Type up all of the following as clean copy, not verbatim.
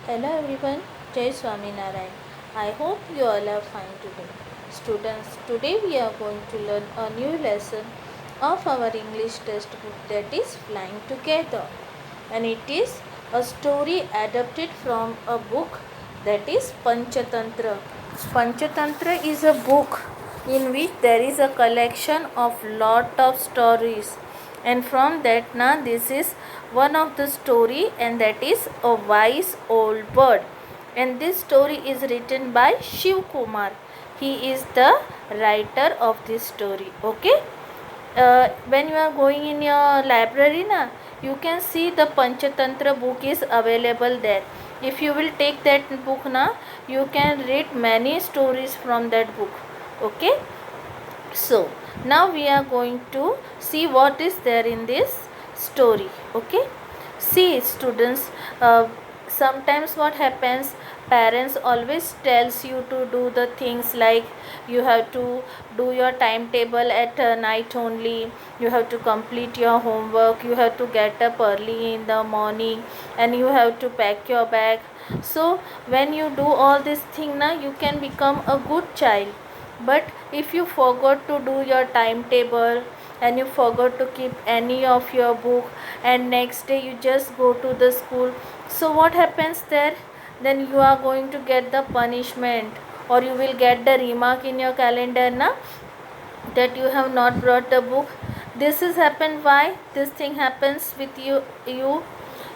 Hello everyone, Jai Swami Narayan. I hope you all are fine today. Students, today we are going to learn a new lesson of our English textbook, that is Flying Together. And it is a story adapted from a book, that is Panchatantra. Panchatantra is a book in which there is a collection of lot of stories, and from that now this is one of the story, and that is a wise old bird. And this story is written by Shiv Kumar. He is the writer of this story. Okay. When you are going in your library na, you can see the Panchatantra book is available there. If you will take that book na, you can read many stories from that book. Okay. So now we are going to see what is there in this story. Okay. See students, sometimes what happens, parents always tells you to do the things like you have to do your timetable at night only, you have to complete your homework, you have to get up early in the morning, and you have to pack your bag. So when you do all this thing now, you can become a good child. But if you forgot to do your timetable and you forgot to keep any of your book, and next day you just go to the school, so what happens there? Then you are going to get the punishment, or you will get the remark in your calendar na, that you have not brought the book. This is happened. Why this thing happens with you?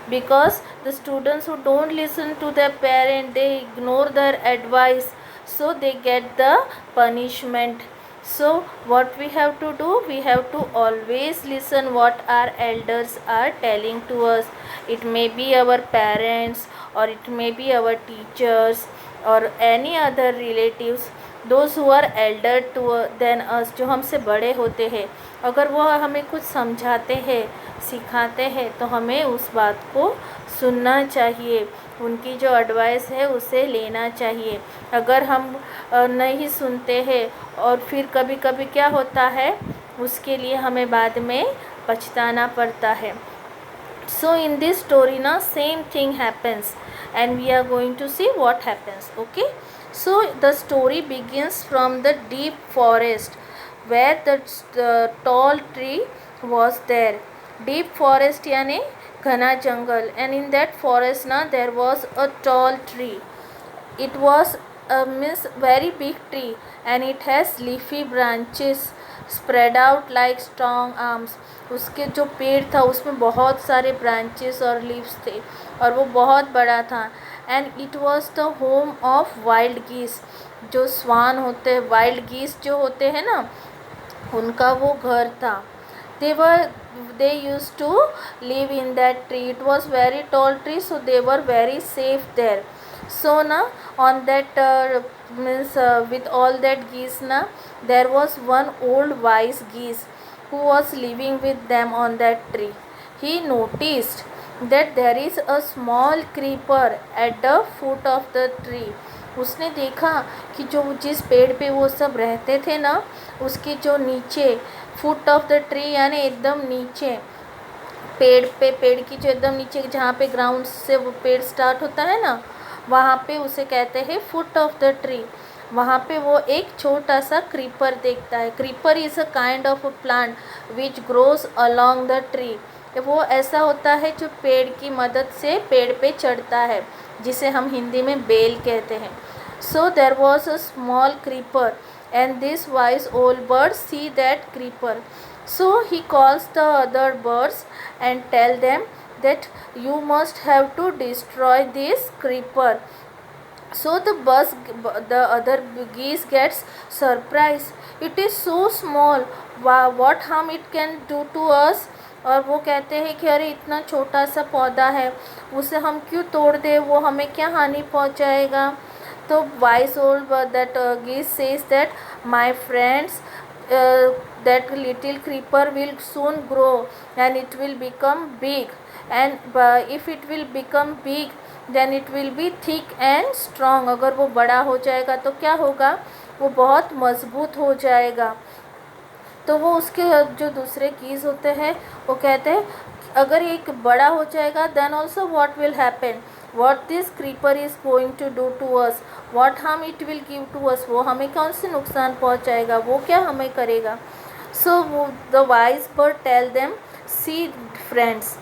Because the students who don't listen to their parent, they ignore their advice, so they get the punishment. So what we have to do, we have to always listen what our elders are telling to us. It may be our parents, or it may be our teachers, or any other relatives, those who are elder to than us, जो हमसे बड़े होते हैं, अगर वो हमें कुछ समझाते हैं, सिखाते हैं, तो हमें उस बात को सुनना चाहिए, उनकी जो एडवाइस है उसे लेना चाहिए. अगर हम नहीं सुनते हैं, और फिर कभी कभी क्या होता है, उसके लिए हमें बाद में पछताना पड़ता है. So in this story now same thing happens, and we are going to see what happens. Okay. So the story begins from the deep forest where the tall tree was there. Deep forest यानी घना जंगल, and in that forest ना there was a tall tree. It was a means very big tree, and it has leafy branches spread out like strong arms. उसके जो पेड़ था उसमें बहुत सारे ब्रांचेस और लीव्स थे, और वो बहुत बड़ा था. And it was the home of wild गीस. जो स्वान होते हैं, वाइल्ड गीस जो होते हैं ना, उनका वो घर था. they used to live in that tree. It was very tall tree, so they were very safe there. So na, on that with all that geese na, there was one old wise geese who was living with them on that tree. He noticed that there is a small creeper at the foot of the tree. उसने देखा कि जो जिस पेड़ पे वो सब रहते थे ना, उसके जो नीचे फुट ऑफ द ट्री यानी एकदम नीचे पेड़ की जो एकदम नीचे जहाँ पे ग्राउंड से वो पेड़ स्टार्ट होता है ना, वहाँ पे उसे कहते हैं फुट ऑफ द ट्री. वहाँ पे वो एक छोटा सा क्रीपर देखता है. Creeper is a kind of a plant which grows along the tree. वो ऐसा होता है जो पेड़ की मदद से पेड़ पे चढ़ता है, जिसे हम हिंदी में बेल कहते हैं. So there was a small creeper, and this wise old bird see that creeper. So he calls the other birds and tell them that you must have to destroy this creeper. So the other geese gets surprised. It is so small. Wow, what harm it can do to us? और वो कहते हैं कि अरे इतना छोटा सा पौधा है, उसे हम क्यों तोड़ दें, वो हमें क्या हानि पहुंचाएगा. तो wise old bird, that geese says that my friends, that little creeper will soon grow and it will become big, and if it will become big then it will be thick and strong. अगर वो बड़ा हो जाएगा तो क्या होगा, वो बहुत मजबूत हो जाएगा. तो वो उसके जो दूसरे कीज होते हैं वो कहते हैं अगर एक बड़ा हो जाएगा then also what will happen, what this creeper is going to do to us, what harm it will give to us, वो हमें कौन से नुकसान पहुंचाएगा, वो क्या हमें करेगा. So the wise bird tell them, see friends,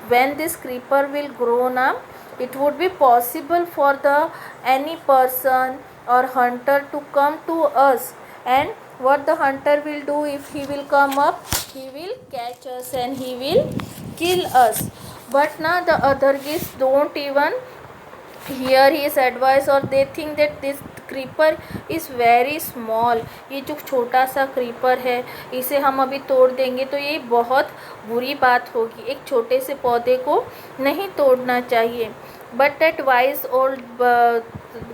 when this creeper will grow up, it would be possible for the any person or hunter to come to us, and what the hunter will do, if he will come up, he will catch us and he will kill us. But now the other geese don't even hear his advice, or they think that this creeper is very small, ये जो छोटा सा creeper है इसे हम अभी तोड़ देंगे तो ये बहुत बुरी बात होगी, एक छोटे से पौधे को नहीं तोड़ना चाहिए. But that wise old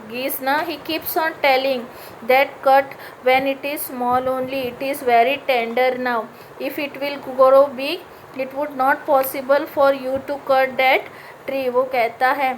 geese na, he keeps on telling that cut when it is small only, it is very tender now, if it will grow big it would not possible for you to cut that tree. वो कहता है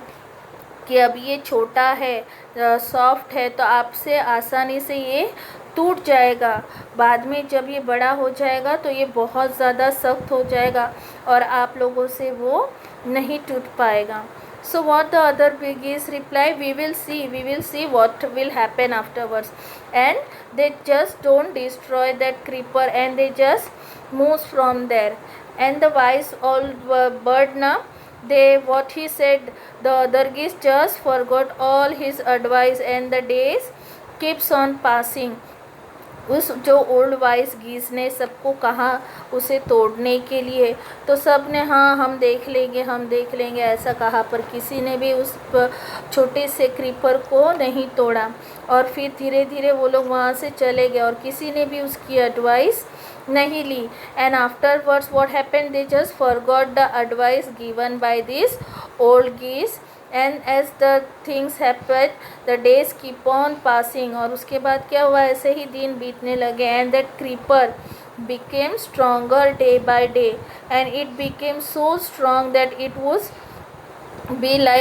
कि अब ये छोटा है, soft है, तो आपसे आसानी से ये टूट जाएगा, बाद में जब ये बड़ा हो जाएगा तो ये बहुत ज़्यादा सख्त हो जाएगा और आप लोगों से वो नहीं टूट पाएगा. So what the other geese reply, we will see what will happen afterwards. And they just don't destroy that creeper and they just moves from there. And the wise old bird now, what he said, the other geese just forgot all his advice and the days keeps on passing. उस जो old vice गीस ने सबको कहा उसे तोड़ने के लिए, तो सब ने हाँ हम देख लेंगे ऐसा कहा, पर किसी ने भी उस छोटे से क्रीपर को नहीं तोड़ा. और फिर धीरे धीरे वो लोग वहाँ से चले गए और किसी ने भी उसकी एडवाइस नहीं ली. And afterwards what happened, they just forgot the advice given by this old geese. And as the things happened the days keep on passing, और उसके बाद क्या हुआ, ऐसे ही दिन बीतने लगे. And that creeper became stronger day by day and it became so strong that it was be like